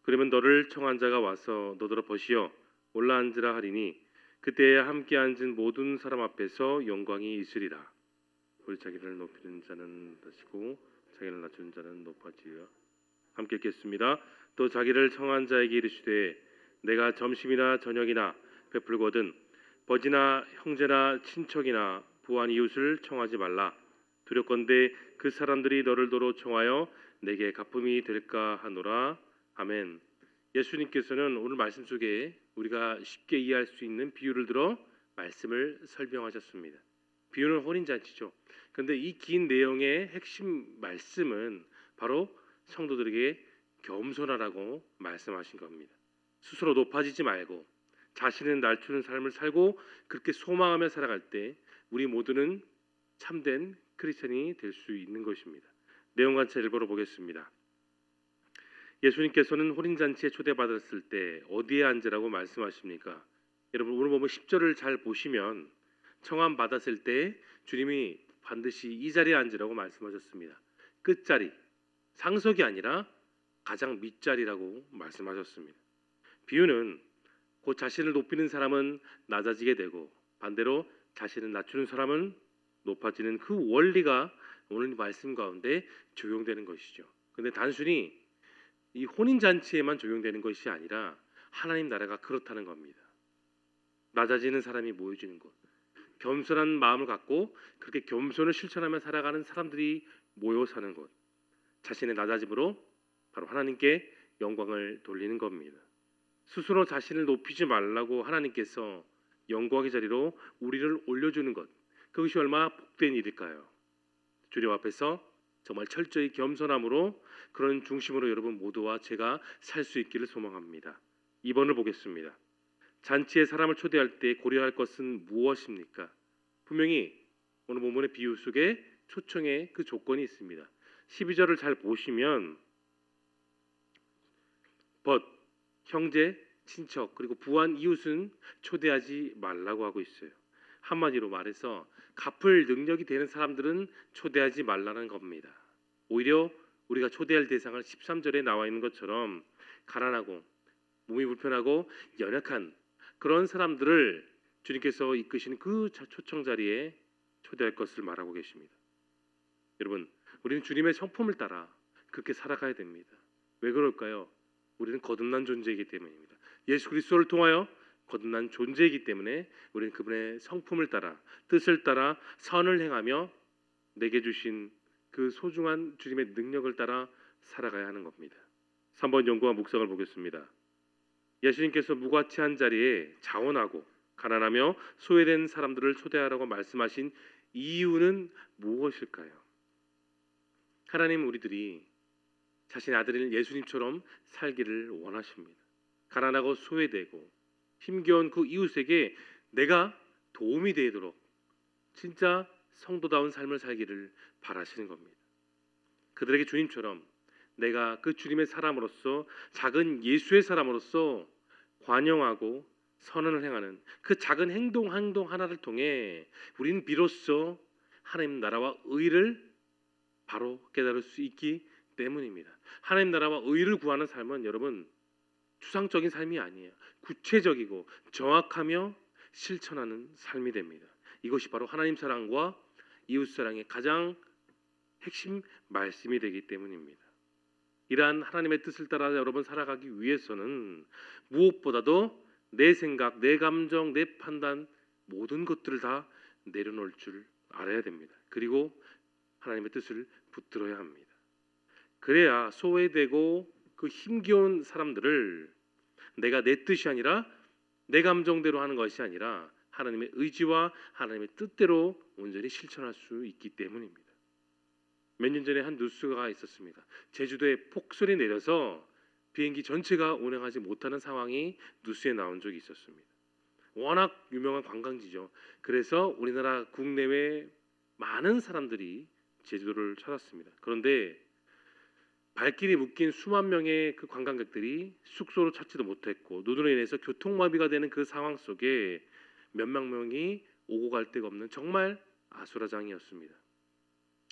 그러면 너를 청한 자가 와서 너더러 버시어 올라앉으라 하리니 그때에 함께 앉은 모든 사람 앞에서 영광이 있으리라. 우리 자기를 높이는 자는 낮이고 자기를 낮추는 자는 높아지리라. 함께 읽겠습니다. 또 자기를 청한 자에게 이르시되 내가 점심이나 저녁이나 베풀거든 버지나 형제나 친척이나 부한 이웃을 청하지 말라. 두렵건대 그 사람들이 너를 도로 청하여 내게 갚음이 될까 하노라. 아멘. 예수님께서는 오늘 말씀 속에 우리가 쉽게 이해할 수 있는 비유를 들어 말씀을 설명하셨습니다. 비유는 혼인잔치죠. 그런데 이 긴 내용의 핵심 말씀은 바로 성도들에게 겸손하라고 말씀하신 겁니다. 스스로 높아지지 말고 자신을 낮추는 삶을 살고 그렇게 소망하며 살아갈 때 우리 모두는 참된 크리스천이 될 수 있는 것입니다. 내용 관찰 일부러 보겠습니다. 예수님께서는 혼인잔치에 초대받았을 때 어디에 앉으라고 말씀하십니까? 여러분 오늘 보면 10절을 잘 보시면 청함 받았을 때 주님이 반드시 이 자리에 앉으라고 말씀하셨습니다. 끝자리, 상석이 아니라 가장 밑자리라고 말씀하셨습니다. 비유는 곧 자신을 높이는 사람은 낮아지게 되고 반대로 자신을 낮추는 사람은 높아지는 그 원리가 오늘 말씀 가운데 적용되는 것이죠. 그런데 단순히 이 혼인잔치에만 적용되는 것이 아니라 하나님 나라가 그렇다는 겁니다. 낮아지는 사람이 모여지는 것, 겸손한 마음을 갖고 그렇게 겸손을 실천하며 살아가는 사람들이 모여 사는 것, 자신의 낮아짐으로 바로 하나님께 영광을 돌리는 겁니다. 스스로 자신을 높이지 말라고 하나님께서 영광의 자리로 우리를 올려주는 것, 그것이 얼마나 복된 일일까요? 주님 앞에서 정말 철저히 겸손함으로 그런 중심으로 여러분 모두와 제가 살 수 있기를 소망합니다. 2번을 보겠습니다. 잔치에 사람을 초대할 때 고려할 것은 무엇입니까? 분명히 오늘 본문의 비유 속에 초청의 그 조건이 있습니다. 12절을 잘 보시면 벗, 형제, 친척 그리고 부한 이웃은 초대하지 말라고 하고 있어요. 한마디로 말해서 갚을 능력이 되는 사람들은 초대하지 말라는 겁니다. 오히려 우리가 초대할 대상을 13절에 나와 있는 것처럼 가난하고 몸이 불편하고 연약한 그런 사람들을 주님께서 이끄시는 그 초청 자리에 초대할 것을 말하고 계십니다. 여러분, 우리는 주님의 성품을 따라 그렇게 살아가야 됩니다. 왜 그럴까요? 우리는 거듭난 존재이기 때문입니다. 예수 그리스도를 통하여 거듭난 존재이기 때문에 우리는 그분의 성품을 따라 뜻을 따라 선을 행하며 내게 주신 그 소중한 주님의 능력을 따라 살아가야 하는 겁니다. 3번 연구와 묵상을 보겠습니다. 예수님께서 무가치한 자리에 자원하고 가난하며 소외된 사람들을 초대하라고 말씀하신 이유는 무엇일까요? 하나님 우리들이 자신의 아들인 예수님처럼 살기를 원하십니다. 가난하고 소외되고 힘겨운 그 이웃에게 내가 도움이 되도록 진짜 성도다운 삶을 살기를 바라시는 겁니다. 그들에게 주님처럼 내가 그 주님의 사람으로서 작은 예수의 사람으로서 관용하고 선언을 행하는 그 작은 행동 하나를 통해 우리는 비로소 하나님 나라와 의를 바로 깨달을 수 있기 때문입니다. 하나님 나라와 의를 구하는 삶은 여러분 추상적인 삶이 아니에요. 구체적이고 정확하며 실천하는 삶이 됩니다. 이것이 바로 하나님 사랑과 이웃 사랑의 가장 핵심 말씀이 되기 때문입니다. 이러한 하나님의 뜻을 따라 여러분 살아가기 위해서는 무엇보다도 내 생각, 내 감정, 내 판단 모든 것들을 다 내려놓을 줄 알아야 됩니다. 그리고 하나님의 뜻을 붙들어야 합니다. 그래야 소외되고 그 힘겨운 사람들을 내가 내 뜻이 아니라 내 감정대로 하는 것이 아니라 하나님의 의지와 하나님의 뜻대로 온전히 실천할 수 있기 때문입니다. 몇 년 전에 한 뉴스가 있었습니다. 제주도에 폭설이 내려서 비행기 전체가 운행하지 못하는 상황이 뉴스에 나온 적이 있었습니다. 워낙 유명한 관광지죠. 그래서 우리나라 국내외 많은 사람들이 제주도를 찾았습니다. 그런데 발길이 묶인 수만 명의 그 관광객들이 숙소를 찾지도 못했고 눈으로 인해서 교통마비가 되는 그 상황 속에 몇만 명이 오고 갈 데가 없는 정말 아수라장이었습니다.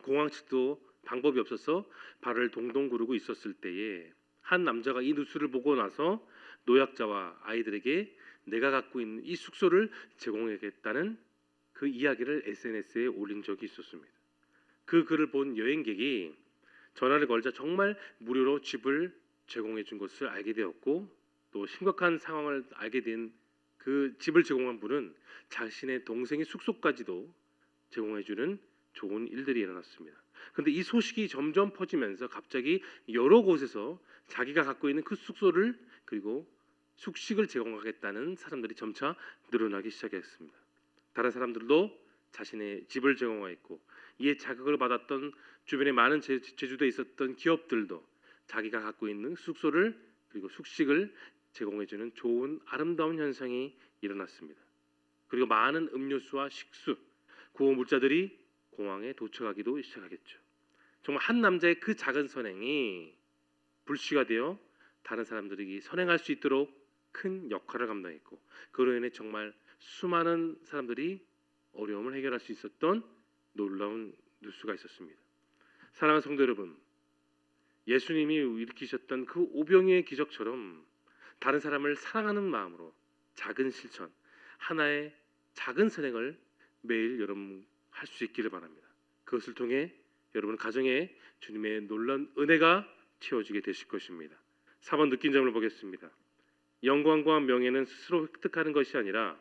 공항 측도 방법이 없어서 발을 동동 구르고 있었을 때에 한 남자가 이 뉴스를 보고 나서 노약자와 아이들에게 내가 갖고 있는 이 숙소를 제공하겠다는 그 이야기를 SNS에 올린 적이 있었습니다. 그 글을 본 여행객이 전화를 걸자 정말 무료로 집을 제공해 준 것을 알게 되었고, 또 심각한 상황을 알게 된 그 집을 제공한 분은 자신의 동생의 숙소까지도 제공해 주는 좋은 일들이 일어났습니다. 그런데 이 소식이 점점 퍼지면서 갑자기 여러 곳에서 자기가 갖고 있는 그 숙소를 그리고 숙식을 제공하겠다는 사람들이 점차 늘어나기 시작했습니다. 다른 사람들도 자신의 집을 제공하였고, 이에 자극을 받았던 주변에 많은 제주도에 있었던 기업들도 자기가 갖고 있는 숙소를 그리고 숙식을 제공해주는 좋은 아름다운 현상이 일어났습니다. 그리고 많은 음료수와 식수, 구호물자들이 공항에 도착하기도 시작하겠죠. 정말 한 남자의 그 작은 선행이 불씨가 되어 다른 사람들이 선행할 수 있도록 큰 역할을 감당했고, 그로 인해 정말 수많은 사람들이 어려움을 해결할 수 있었던 놀라운 뉴스가 있었습니다. 사랑하는 성도 여러분, 예수님이 일으키셨던 그 오병이의 기적처럼 다른 사람을 사랑하는 마음으로 작은 실천, 하나의 작은 선행을 매일 여러분 할 수 있기를 바랍니다. 그것을 통해 여러분 가정에 주님의 놀라운 은혜가 채워지게 되실 것입니다. 4번 느낀 점을 보겠습니다. 영광과 명예는 스스로 획득하는 것이 아니라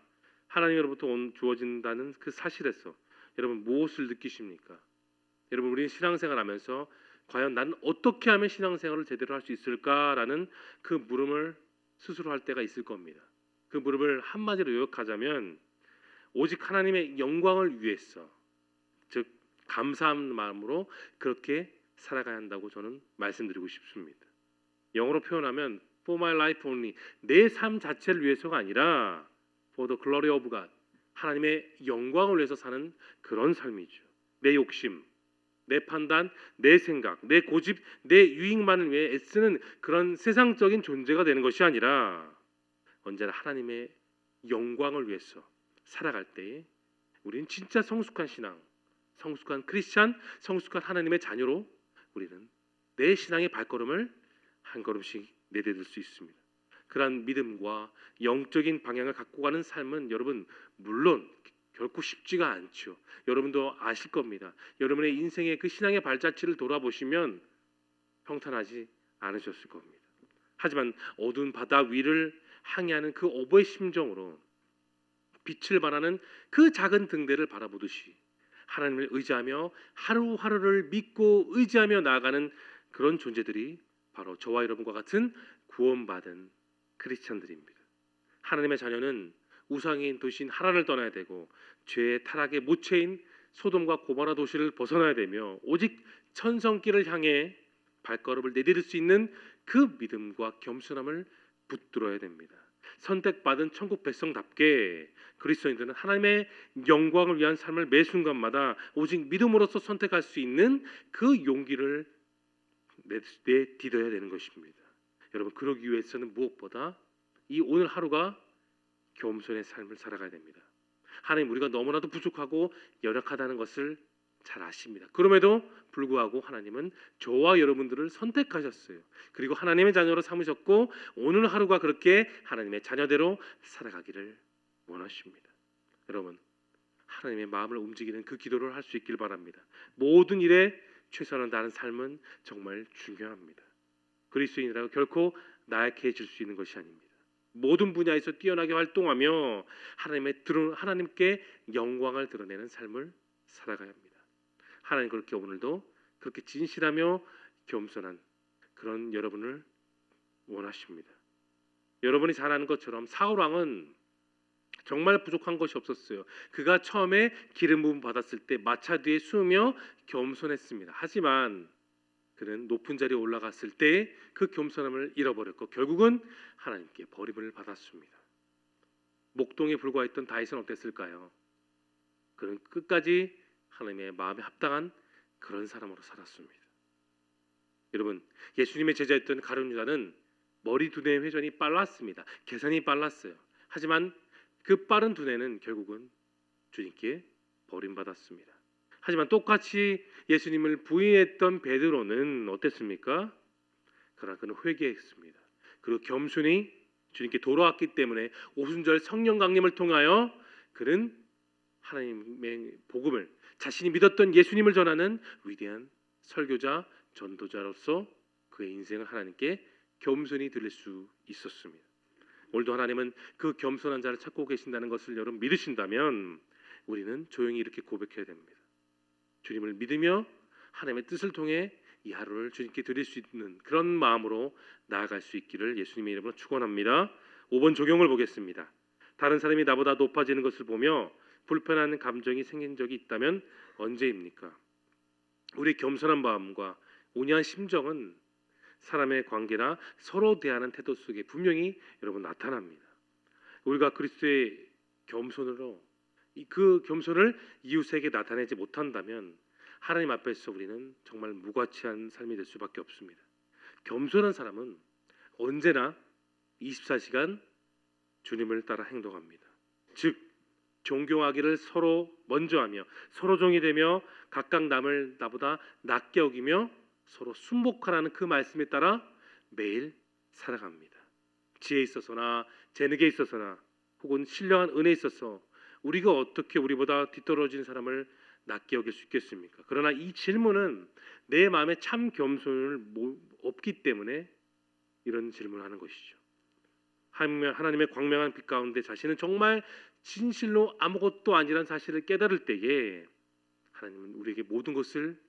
하나님으로부터 주어진다는 그 사실에서 여러분 무엇을 느끼십니까? 여러분, 우리는 신앙생활하면서 과연 난 어떻게 하면 신앙생활을 제대로 할 수 있을까라는 그 물음을 스스로 할 때가 있을 겁니다. 그 물음을 한마디로 요약하자면 오직 하나님의 영광을 위해서, 즉 감사한 마음으로 그렇게 살아가야 한다고 저는 말씀드리고 싶습니다. 영어로 표현하면 For my life only, 내 삶 자체를 위해서가 아니라 For the glory of God, 하나님의 영광을 위해서 사는 그런 삶이죠. 내 욕심, 내 판단, 내 생각, 내 고집, 내 유익만을 위해 애쓰는 그런 세상적인 존재가 되는 것이 아니라 언제나 하나님의 영광을 위해서 살아갈 때에 우리는 진짜 성숙한 신앙, 성숙한 크리스찬, 성숙한 하나님의 자녀로 우리는 내 신앙의 발걸음을 한 걸음씩 내디딜 수 있습니다. 그러한 믿음과 영적인 방향을 갖고 가는 삶은 여러분 물론 결코 쉽지가 않죠. 여러분도 아실 겁니다. 여러분의 인생의 그 신앙의 발자취를 돌아보시면 평탄하지 않으셨을 겁니다. 하지만 어두운 바다 위를 항해하는 그 어부의 심정으로 빛을 발하는 그 작은 등대를 바라보듯이 하나님을 의지하며 하루하루를 믿고 의지하며 나아가는 그런 존재들이 바로 저와 여러분과 같은 구원받은 크리스찬들입니다. 하나님의 자녀는 우상인 도시인 하란을 떠나야 되고 죄의 타락의 모체인 소돔과 고모라 도시를 벗어나야 되며 오직 천성길을 향해 발걸음을 내디딜 수 있는 그 믿음과 겸손함을 붙들어야 됩니다. 선택받은 천국 백성답게 그리스도인들은 하나님의 영광을 위한 삶을 매 순간마다 오직 믿음으로써 선택할 수 있는 그 용기를 내딛어야 되는 것입니다. 여러분, 그러기 위해서는 무엇보다 이 오늘 하루가 겸손의 삶을 살아가야 됩니다. 하나님, 우리가 너무나도 부족하고 연약하다는 것을 잘 아십니다. 그럼에도 불구하고 하나님은 저와 여러분들을 선택하셨어요. 그리고 하나님의 자녀로 삼으셨고 오늘 하루가 그렇게 하나님의 자녀대로 살아가기를 원하십니다. 여러분, 하나님의 마음을 움직이는 그 기도를 할 수 있길 바랍니다. 모든 일에 최선을 다하는 삶은 정말 중요합니다. 그리스도인이라고 결코 나약해질 수 있는 것이 아닙니다. 모든 분야에서 뛰어나게 활동하며 하나님께 영광을 드러내는 삶을 살아가야 합니다. 하나님 그렇게 오늘도 그렇게 진실하며 겸손한 그런 여러분을 원하십니다. 여러분이 잘 아는 것처럼 사울 왕은 정말 부족한 것이 없었어요. 그가 처음에 기름 부음 받았을 때 마차 뒤에 숨으며 겸손했습니다. 하지만 그는 높은 자리에 올라갔을 때 그 겸손함을 잃어버렸고 결국은 하나님께 버림을 받았습니다. 목동에 불과했던 다윗은 어땠을까요? 그는 끝까지 하나님의 마음에 합당한 그런 사람으로 살았습니다. 여러분, 예수님의 제자였던 가룟 유다는 머리 두뇌 회전이 빨랐습니다. 계산이 빨랐어요. 하지만 그 빠른 두뇌는 결국은 주님께 버림받았습니다. 하지만 똑같이 예수님을 부인했던 베드로는 어땠습니까? 그러나 그는 회개했습니다. 그리고 겸손히 주님께 돌아왔기 때문에 오순절 성령 강림을 통하여 그는 하나님의 복음을, 자신이 믿었던 예수님을 전하는 위대한 설교자, 전도자로서 그의 인생을 하나님께 겸손히 드릴 수 있었습니다. 오늘도 하나님은 그 겸손한 자를 찾고 계신다는 것을 여러분 믿으신다면 우리는 조용히 이렇게 고백해야 됩니다. 주님을 믿으며 하나님의 뜻을 통해 이 하루를 주님께 드릴 수 있는 그런 마음으로 나아갈 수 있기를 예수님의 이름으로 축원합니다. 5번 적용을 보겠습니다. 다른 사람이 나보다 높아지는 것을 보며 불편한 감정이 생긴 적이 있다면 언제입니까? 우리 겸손한 마음과 온유한 심정은 사람의 관계나 서로 대하는 태도 속에 분명히 여러분 나타납니다. 우리가 그리스도의 겸손으로 그 겸손을 이웃에게 나타내지 못한다면 하나님 앞에서 우리는 정말 무가치한 삶이 될 수밖에 없습니다. 겸손한 사람은 언제나 24시간 주님을 따라 행동합니다. 즉 존경하기를 서로 먼저 하며 서로 종이 되며 각각 남을 나보다 낮게 여기며 서로 순복하라는 그 말씀에 따라 매일 살아갑니다. 지혜에 있어서나 재능에 있어서나 혹은 신령한 은혜에 있어서 우리가 어떻게 우리보다 뒤떨어진 사람을 낮게 여길 수 있겠습니까? 그러나 이 질문은 내 마음에 참 겸손을 없기 때문에 이런 질문을 하는 것이죠. 하나님의 광명한 빛 가운데 자신은 정말 진실로 아무것도 아니란 사실을 깨달을 때에 하나님은 우리에게 모든 것을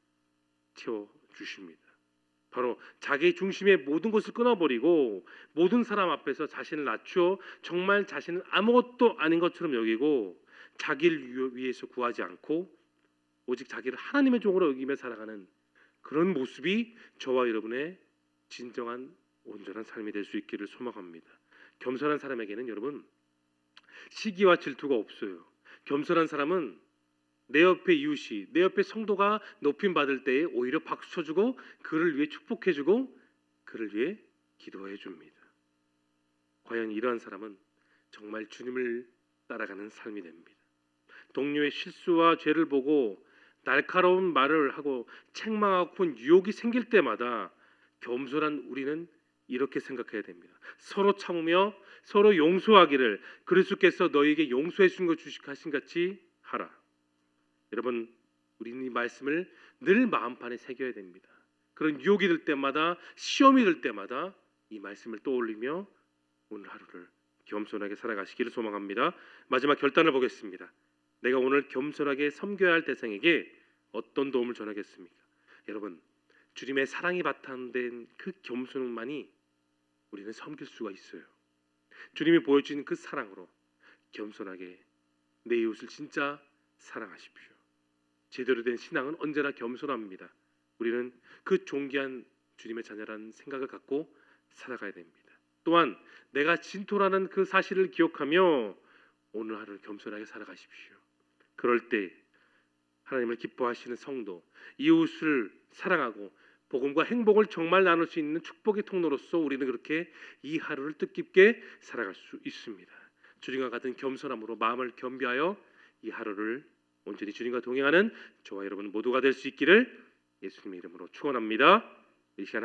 채워주십니다. 바로 자기 중심의 모든 것을 끊어버리고 모든 사람 앞에서 자신을 낮추어 정말 자신은 아무것도 아닌 것처럼 여기고 자기를 위해서 구하지 않고 오직 자기를 하나님의 종으로 여기며 살아가는 그런 모습이 저와 여러분의 진정한 온전한 삶이 될 수 있기를 소망합니다. 겸손한 사람에게는 여러분 시기와 질투가 없어요. 겸손한 사람은 내 옆에 이웃이, 내 옆에 성도가 높임 받을 때에 오히려 박수 쳐주고 그를 위해 축복해주고 그를 위해 기도해 줍니다. 과연 이러한 사람은 정말 주님을 따라가는 삶이 됩니다. 동료의 실수와 죄를 보고 날카로운 말을 하고 책망하고 유혹이 생길 때마다 겸손한 우리는 이렇게 생각해야 됩니다. 서로 참으며 서로 용서하기를 그리스도께서 너희에게 용서해 준 것 주식하신 같이 하라. 여러분, 우리는 이 말씀을 늘 마음판에 새겨야 됩니다. 그런 유혹이 들 때마다, 시험이 들 때마다 이 말씀을 떠올리며 오늘 하루를 겸손하게 살아가시기를 소망합니다. 마지막 결단을 보겠습니다. 내가 오늘 겸손하게 섬겨야 할 대상에게 어떤 도움을 전하겠습니까? 여러분, 주님의 사랑이 바탕된 그 겸손만이 우리는 섬길 수가 있어요. 주님이 보여주는 그 사랑으로 겸손하게 내 이웃을 진짜 사랑하십시오. 제대로 된 신앙은 언제나 겸손합니다. 우리는 그 존귀한 주님의 자녀라는 생각을 갖고 살아가야 됩니다. 또한 내가 진토라는 그 사실을 기억하며 오늘 하루를 겸손하게 살아가십시오. 그럴 때 하나님을 기뻐하시는 성도, 이웃을 사랑하고 복음과 행복을 정말 나눌 수 있는 축복의 통로로서 우리는 그렇게 이 하루를 뜻깊게 살아갈 수 있습니다. 주님과 같은 겸손함으로 마음을 겸비하여 이 하루를 온전히 주님과 동행하는 저와 여러분 모두가 될 수 있기를 예수님의 이름으로 축원합니다. 이 시간